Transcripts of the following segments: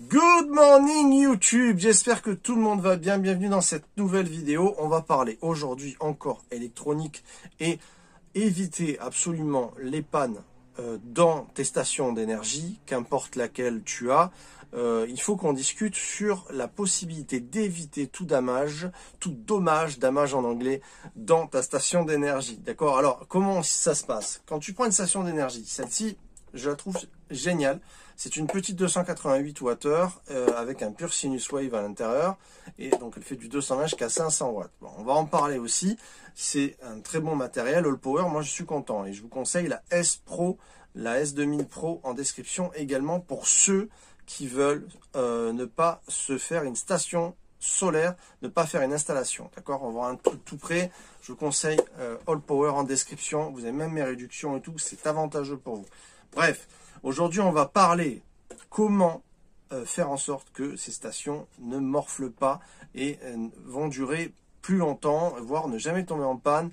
Good morning YouTube, j'espère que tout le monde va bien, bienvenue dans cette nouvelle vidéo. On va parler aujourd'hui encore électronique et éviter absolument les pannes dans tes stations d'énergie, qu'importe laquelle tu as. Il faut qu'on discute sur la possibilité d'éviter tout dommage en anglais, dans ta station d'énergie. D'accord? Alors, comment ça se passe? Quand tu prends une station d'énergie, celle-ci, je la trouve géniale. C'est une petite 288 Wh avec un pur sinus wave à l'intérieur. Et donc, elle fait du 220 jusqu'à 500 watts. Bon, on va en parler aussi. C'est un très bon matériel, All Power. Moi, je suis content. Et je vous conseille la S Pro, la S2000 Pro en description également pour ceux qui veulent ne pas se faire une station solaire, ne pas faire une installation. D'accord? On va voir un truc tout près. Je vous conseille All Power en description. Vous avez même mes réductions et tout. C'est avantageux pour vous. Bref, aujourd'hui, on va parler comment faire en sorte que ces stations ne morflent pas et vont durer plus longtemps, voire ne jamais tomber en panne.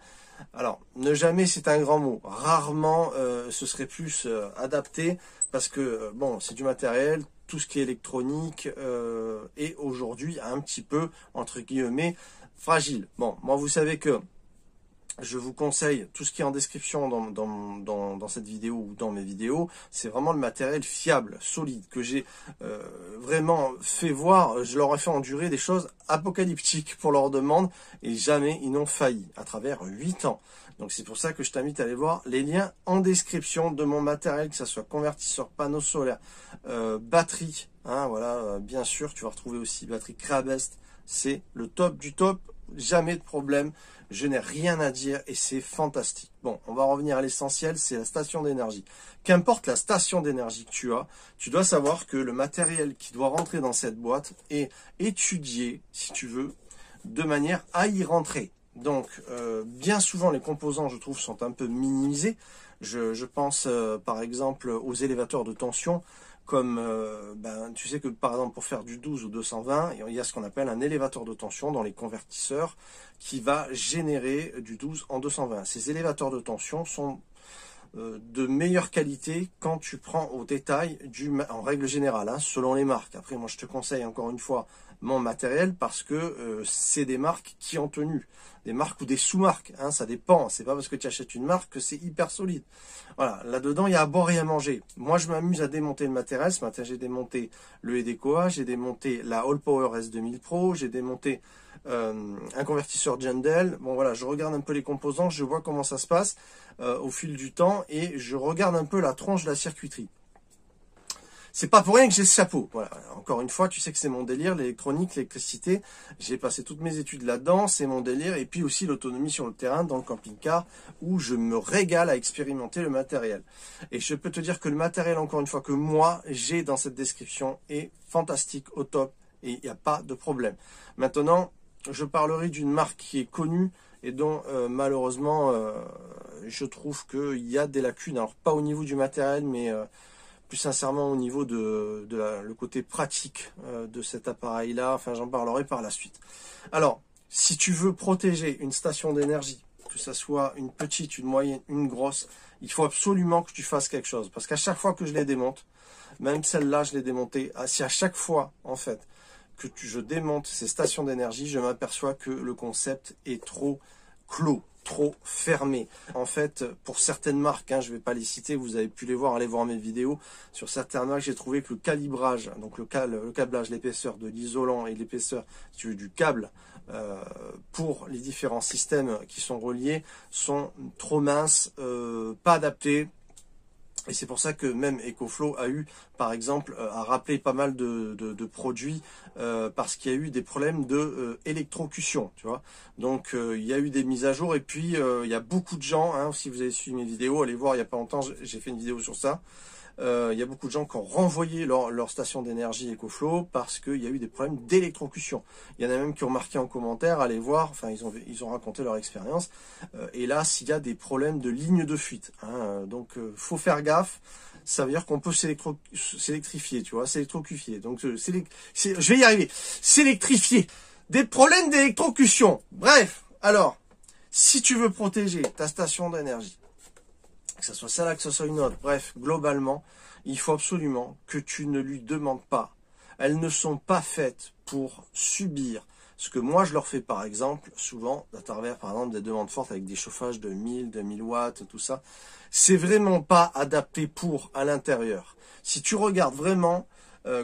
Alors, ne jamais, c'est un grand mot. Rarement, ce serait plus adapté parce que, bon, c'est du matériel, tout ce qui est électronique est aujourd'hui un petit peu, entre guillemets, fragile. Bon, moi, vous savez que je vous conseille tout ce qui est en description dans cette vidéo ou dans mes vidéos. C'est vraiment le matériel fiable, solide, que j'ai vraiment fait voir. Je leur ai fait endurer des choses apocalyptiques pour leur demande et jamais ils n'ont failli à travers 8 ans. Donc c'est pour ça que je t'invite à aller voir les liens en description de mon matériel, que ce soit convertisseur, panneau solaire, batterie. Hein, voilà, bien sûr, tu vas retrouver aussi batterie Creabest. C'est le top du top, jamais de problème. Je n'ai rien à dire et c'est fantastique. Bon, on va revenir à l'essentiel, c'est la station d'énergie. Qu'importe la station d'énergie que tu as, tu dois savoir que le matériel qui doit rentrer dans cette boîte est étudié, si tu veux, de manière à y rentrer. Donc, bien souvent, les composants, je trouve, sont un peu minimisés. Je pense, par exemple, aux élévateurs de tension. Comme, tu sais que par exemple pour faire du 12 ou 220, il y a ce qu'on appelle un élévateur de tension dans les convertisseurs qui va générer du 12 en 220. Ces élévateurs de tension sont de meilleure qualité quand tu prends au détail, en règle générale, hein, selon les marques. Après, moi je te conseille encore une fois mon matériel parce que c'est des marques qui ont tenu. Des marques ou des sous-marques, hein, ça dépend. C'est pas parce que tu achètes une marque que c'est hyper solide. Voilà, là-dedans, il y a à boire et à manger. Moi, je m'amuse à démonter le matériel. Ce matin, j'ai démonté le Edecoa, j'ai démonté la All Power S2000 Pro, j'ai démonté un convertisseur Jandel. Bon, voilà, je regarde un peu les composants, je vois comment ça se passe au fil du temps et je regarde un peu la tronche de la circuiterie. C'est pas pour rien que j'ai ce chapeau. Voilà. Encore une fois, tu sais que c'est mon délire, l'électronique, l'électricité. J'ai passé toutes mes études là-dedans, c'est mon délire. Et puis aussi l'autonomie sur le terrain, dans le camping-car, où je me régale à expérimenter le matériel. Et je peux te dire que le matériel, encore une fois, que moi, j'ai dans cette description est fantastique, au top. Et il n'y a pas de problème. Maintenant, je parlerai d'une marque qui est connue et dont malheureusement, je trouve qu'il y a des lacunes. Alors, pas au niveau du matériel, mais plus sincèrement au niveau le côté pratique de cet appareil-là. Enfin, j'en parlerai par la suite. Alors, si tu veux protéger une station d'énergie, que ce soit une petite, une moyenne, une grosse, il faut absolument que tu fasses quelque chose. Parce qu'à chaque fois que je les démonte, même celle-là, je l'ai démontée, si à chaque fois, en fait, que je démonte ces stations d'énergie, je m'aperçois que le concept est trop clos, trop fermé. En fait, pour certaines marques, hein, je ne vais pas les citer, vous avez pu les voir, allez voir mes vidéos. Sur certaines marques, j'ai trouvé que le calibrage, donc le câblage, l'épaisseur de l'isolant et l'épaisseur du câble pour les différents systèmes qui sont reliés sont trop minces, pas adaptés. Et c'est pour ça que même EcoFlow a eu, par exemple, à rappeler pas mal de produits parce qu'il y a eu des problèmes de électrocution, tu vois. Donc, il y a eu des mises à jour et puis il y a beaucoup de gens, hein, si vous avez suivi mes vidéos, allez voir, il n'y a pas longtemps, j'ai fait une vidéo sur ça. Il y a beaucoup de gens qui ont renvoyé leur station d'énergie EcoFlow parce qu'il y a eu des problèmes d'électrocution. Il y en a même qui ont marqué en commentaire, allez voir, enfin ils ont raconté leur expérience. Et là, s'il y a des problèmes de ligne de fuite, hein, donc faut faire gaffe. Ça veut dire qu'on peut s'électrifier, tu vois, s'électrocuter. Donc je vais y arriver. S'électrifier. Des problèmes d'électrocution. Bref, alors, si tu veux protéger ta station d'énergie, que ce soit celle-là, que ce soit une autre, bref, globalement, il faut absolument que tu ne lui demandes pas elles ne sont pas faites pour subir ce que moi je leur fais par exemple, souvent, à travers par exemple des demandes fortes avec des chauffages de 1000, 2000 watts, tout ça. C'est vraiment pas adapté pour à l'intérieur. Si tu regardes vraiment,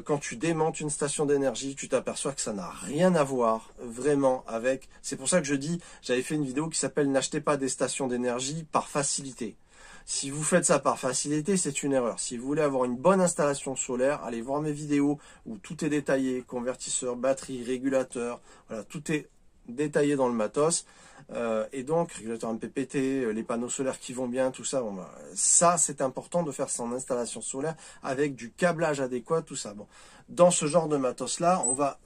quand tu démontes une station d'énergie, tu t'aperçois que ça n'a rien à voir vraiment avec... C'est pour ça que je dis, j'avais fait une vidéo qui s'appelle « N'achetez pas des stations d'énergie par facilité ». Si vous faites ça par facilité, c'est une erreur. Si vous voulez avoir une bonne installation solaire, allez voir mes vidéos où tout est détaillé, convertisseur, batterie, régulateur, voilà, tout est détaillé dans le matos. Et donc, régulateur MPPT, les panneaux solaires qui vont bien, tout ça. Bon, bah, ça, c'est important de faire son installation solaire avec du câblage adéquat, tout ça. Bon, dans ce genre de matos-là, on va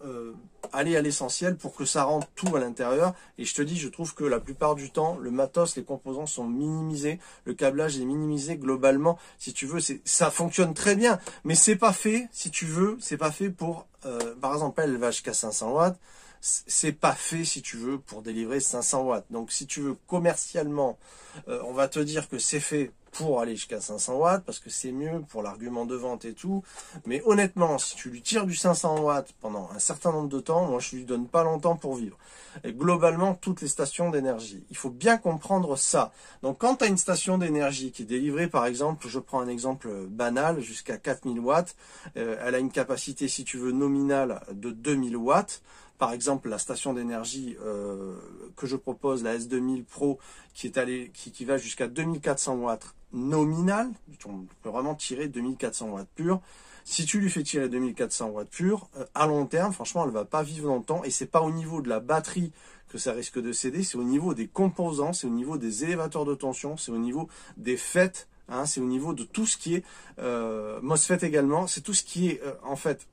aller à l'essentiel pour que ça rentre tout à l'intérieur. Et je te dis, je trouve que la plupart du temps, le matos, les composants sont minimisés, le câblage est minimisé globalement. Si tu veux, ça fonctionne très bien, mais c'est pas fait, si tu veux, c'est pas fait pour, par exemple, elle va jusqu'à 500 watts. C'est pas fait, si tu veux, pour délivrer 500 watts. Donc, si tu veux, commercialement, on va te dire que c'est fait pour aller jusqu'à 500 watts, parce que c'est mieux pour l'argument de vente et tout. Mais honnêtement, si tu lui tires du 500 watts pendant un certain nombre de temps, moi, je lui donne pas longtemps pour vivre. Et globalement, toutes les stations d'énergie. Il faut bien comprendre ça. Donc, quand tu as une station d'énergie qui est délivrée, par exemple, je prends un exemple banal, jusqu'à 4000 watts, elle a une capacité, si tu veux, nominale de 2000 watts. Par exemple, la station d'énergie que je propose, la S2000 Pro, qui va jusqu'à 2400 watts nominal, on peut vraiment tirer 2400 watts pur. Si tu lui fais tirer 2400 watts pur, à long terme, franchement, elle ne va pas vivre longtemps. Et c'est pas au niveau de la batterie que ça risque de céder, c'est au niveau des composants, c'est au niveau des élévateurs de tension, c'est au niveau des FET, hein, c'est au niveau de tout ce qui est MOSFET également, c'est tout ce qui est en fait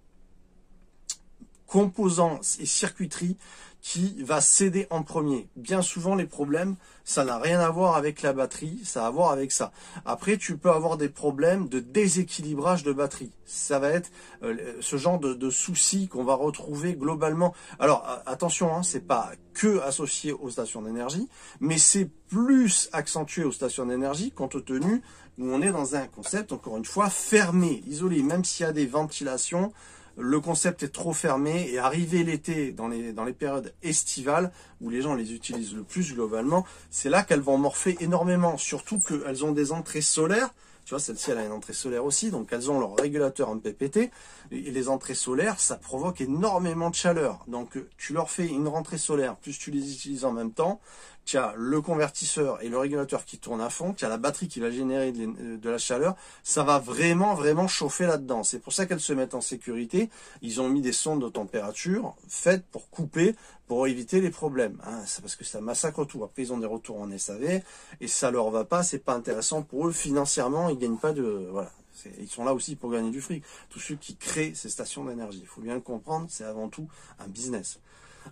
composants et circuiterie qui va céder en premier. Bien souvent, les problèmes, ça n'a rien à voir avec la batterie, ça a à voir avec ça. Après, tu peux avoir des problèmes de déséquilibrage de batterie. Ça va être ce genre de soucis qu'on va retrouver globalement. Alors, attention, hein, c'est pas que associé aux stations d'énergie, mais c'est plus accentué aux stations d'énergie compte tenu où on est dans un concept, encore une fois, fermé, isolé. Même s'il y a des ventilations, le concept est trop fermé et arrivé l'été, dans les périodes estivales, où les gens les utilisent le plus globalement, c'est là qu'elles vont morfler énormément, surtout qu'elles ont des entrées solaires. Tu vois, celle-ci, elle a une entrée solaire aussi, donc elles ont leur régulateur MPPT, et les entrées solaires, ça provoque énormément de chaleur. Donc, tu leur fais une rentrée solaire, plus tu les utilises en même temps, tu as le convertisseur et le régulateur qui tournent à fond, tu as la batterie qui va générer de la chaleur, ça va vraiment, vraiment chauffer là-dedans. C'est pour ça qu'elles se mettent en sécurité. Ils ont mis des sondes de température faites pour couper, pour éviter les problèmes. Hein. C'est parce que ça massacre tout. Après, ils ont des retours en SAV et ça leur va pas, c'est pas intéressant pour eux financièrement, ils gagnent pas de... Voilà. Ils sont là aussi pour gagner du fric. Tous ceux qui créent ces stations d'énergie. Il faut bien le comprendre, c'est avant tout un business.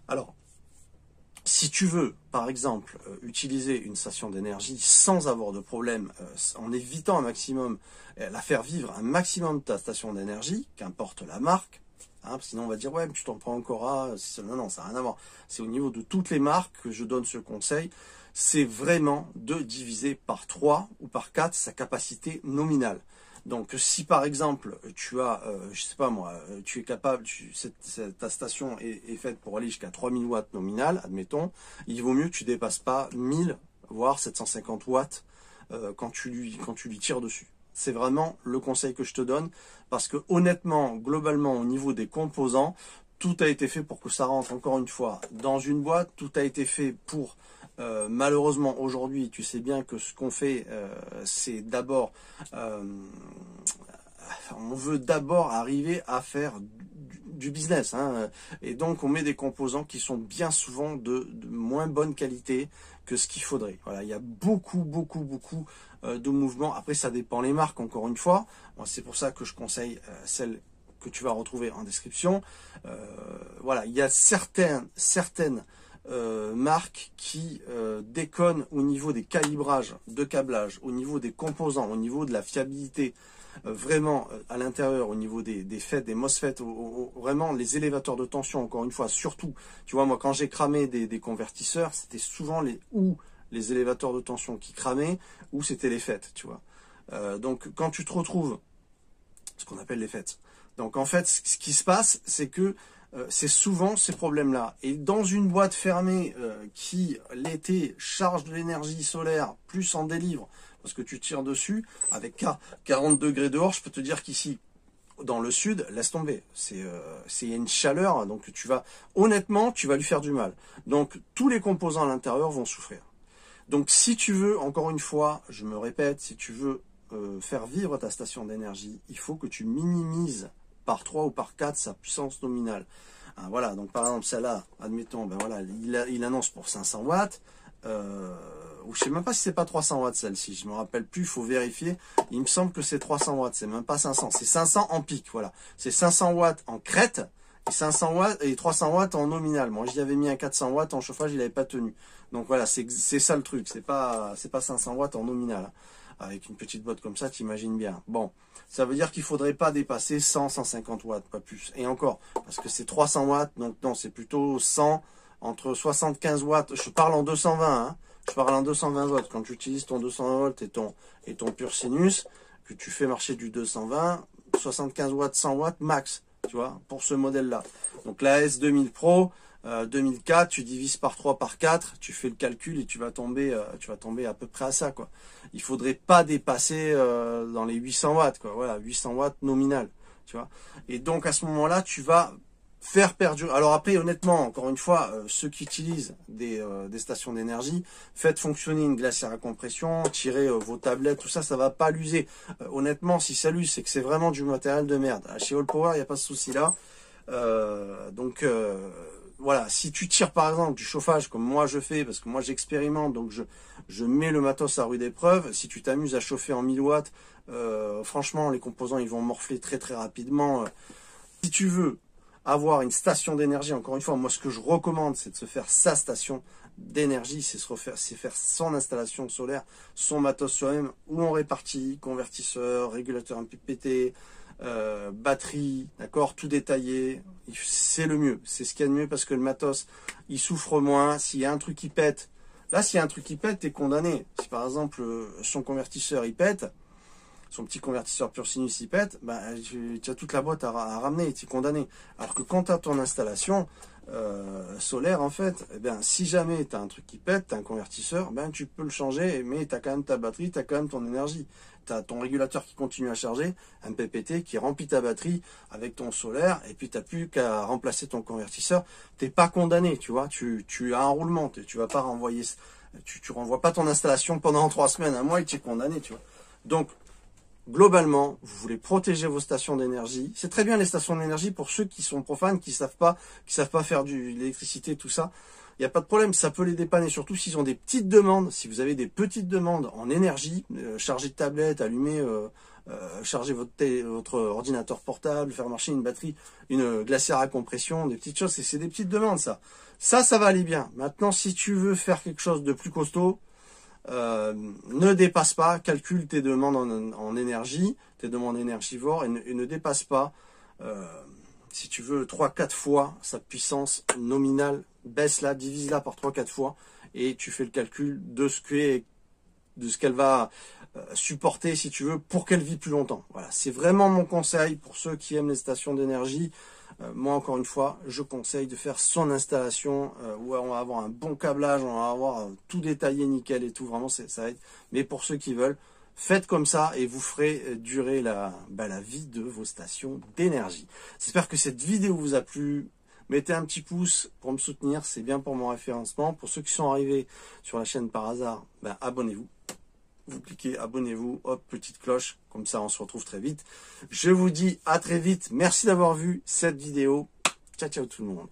Alors, si tu veux, par exemple, utiliser une station d'énergie sans avoir de problème, en évitant un maximum, la faire vivre un maximum ta station d'énergie, qu'importe la marque, hein, sinon on va dire, ouais, mais tu t'en prends encore à... Non, non, ça n'a rien à voir. C'est au niveau de toutes les marques que je donne ce conseil. C'est vraiment de diviser par 3 ou par 4 sa capacité nominale. Donc, si par exemple, tu as, je sais pas moi, tu es capable, ta station est faite pour aller jusqu'à 3000 watts nominal, admettons, il vaut mieux que tu dépasses pas 1000, voire 750 watts quand tu lui tires dessus. C'est vraiment le conseil que je te donne, parce que honnêtement, globalement, au niveau des composants, tout a été fait pour que ça rentre, encore une fois, dans une boîte, tout a été fait pour... malheureusement, aujourd'hui, tu sais bien que ce qu'on fait, c'est d'abord... on veut d'abord arriver à faire du business. Hein, et donc, on met des composants qui sont bien souvent de moins bonne qualité que ce qu'il faudrait. Voilà, il y a beaucoup de mouvements. Après, ça dépend les marques, encore une fois. C'est pour ça que je conseille celles que tu vas retrouver en description. Voilà, il y a certaines marques qui déconnent au niveau des calibrages de câblage, au niveau des composants, au niveau de la fiabilité, vraiment à l'intérieur, au niveau des FET, des MOSFET, vraiment les élévateurs de tension, encore une fois, surtout, tu vois, moi quand j'ai cramé des convertisseurs, c'était souvent les élévateurs de tension qui cramaient, ou c'était les FET, tu vois. Donc quand tu te retrouves, ce qu'on appelle les FET, Donc en fait, ce qui se passe, c'est que c'est souvent ces problèmes-là. Et dans une boîte fermée qui, l'été, charge de l'énergie solaire, plus en délivre, parce que tu tires dessus, avec 40 degrés dehors, je peux te dire qu'ici, dans le sud, laisse tomber. C'est une chaleur, donc honnêtement, tu vas lui faire du mal. Donc tous les composants à l'intérieur vont souffrir. Donc si tu veux, encore une fois, je me répète, si tu veux faire vivre ta station d'énergie, il faut que tu minimises par 3 ou par 4 sa puissance nominale. Hein, voilà, donc par exemple celle-là, admettons, ben voilà, il annonce pour 500 watts, ou je sais même pas si c'est pas 300 watts celle-ci, je me rappelle plus, il faut vérifier. Il me semble que c'est 300 watts, c'est même pas 500, c'est 500 en pic, voilà. C'est 500 watts en crête, et 500 watts et 300 watts en nominal. Moi, j'y avais mis un 400 watts en chauffage, il n'avait pas tenu. Donc voilà, c'est ça le truc, c'est pas 500 watts en nominal. Hein. Avec une petite boîte comme ça, t'imagines bien. Bon, ça veut dire qu'il faudrait pas dépasser 100, 150 watts, pas plus. Et encore, parce que c'est 300 watts, donc non, c'est plutôt 100, entre 75 watts. Je parle en 220, hein. Je parle en 220 volts. Quand tu utilises ton 220 volts et ton pur sinus, que tu fais marcher du 220, 75 watts, 100 watts max, tu vois, pour ce modèle-là. Donc la S2000 Pro, 2004, tu divises par 3, par 4, tu fais le calcul et tu vas tomber à peu près à ça, quoi. Il faudrait pas dépasser dans les 800 watts, quoi. Voilà, 800 watts nominal, tu vois. Et donc à ce moment-là, tu vas faire perdurer. Alors après, honnêtement, encore une fois, ceux qui utilisent des stations d'énergie, faites fonctionner une glacière à compression, tirez vos tablettes, tout ça, ça va pas l'user. Honnêtement, si ça l'use, c'est que c'est vraiment du matériel de merde. Chez All Power, il n'y a pas ce souci-là. Voilà, si tu tires par exemple du chauffage comme moi je fais, parce que moi j'expérimente, donc je mets le matos à rude épreuve, si tu t'amuses à chauffer en 1000 watts, franchement les composants ils vont morfler très très rapidement. Si tu veux avoir une station d'énergie, encore une fois, moi ce que je recommande c'est de se faire sa station d'énergie, c'est faire son installation solaire, son matos soi-même, où on répartit, convertisseur, régulateur MPPT, batterie, d'accord, tout détaillé, c'est le mieux, c'est ce qu'il y a de mieux parce que le matos, il souffre moins. S'il y a un truc qui pète, là s'il y a un truc qui pète, t'es condamné. Si par exemple son convertisseur il pète, son petit convertisseur pur sinus il pète, bah, tu as toute la boîte à ramener, tu es condamné. Alors que quand tu as ton installation solaire, en fait, eh bien, si jamais tu as un truc qui pète, tu as un convertisseur, ben, tu peux le changer, mais tu as quand même ta batterie, tu as quand même ton énergie. Tu as ton régulateur qui continue à charger, un PPT qui remplit ta batterie avec ton solaire, et puis tu n'as plus qu'à remplacer ton convertisseur. Tu n'es pas condamné, tu vois, tu as un roulement, tu vas pas renvoyer, tu renvoies pas ton installation pendant 3 semaines, un mois, et tu es condamné, tu vois. Donc, globalement, vous voulez protéger vos stations d'énergie. C'est très bien les stations d'énergie pour ceux qui sont profanes, qui savent pas faire de l'électricité, tout ça. Il n'y a pas de problème, ça peut les dépanner, surtout s'ils ont des petites demandes. Si vous avez des petites demandes en énergie, charger de tablette, allumer, charger votre ordinateur portable, faire marcher une batterie, une glacière à compression, des petites choses, c'est des petites demandes ça. Ça va aller bien. Maintenant, si tu veux faire quelque chose de plus costaud, ne dépasse pas, calcule tes demandes en énergie, tes demandes énergivores, et ne dépasse pas, si tu veux, 3-4 fois sa puissance nominale, baisse-la, divise-la par 3-4 fois, et tu fais le calcul de ce qu'elle va supporter, si tu veux, pour qu'elle vive plus longtemps. Voilà, c'est vraiment mon conseil pour ceux qui aiment les stations d'énergie. Moi, encore une fois, je conseille de faire son installation où on va avoir un bon câblage, on va avoir tout détaillé, nickel et tout. Vraiment, ça va être. Mais pour ceux qui veulent, faites comme ça et vous ferez durer la vie de vos stations d'énergie. J'espère que cette vidéo vous a plu. Mettez un petit pouce pour me soutenir, c'est bien pour mon référencement. Pour ceux qui sont arrivés sur la chaîne par hasard, abonnez-vous. Vous cliquez abonnez-vous, hop, petite cloche, comme ça on se retrouve très vite. Je vous dis à très vite, merci d'avoir vu cette vidéo. Ciao, ciao tout le monde.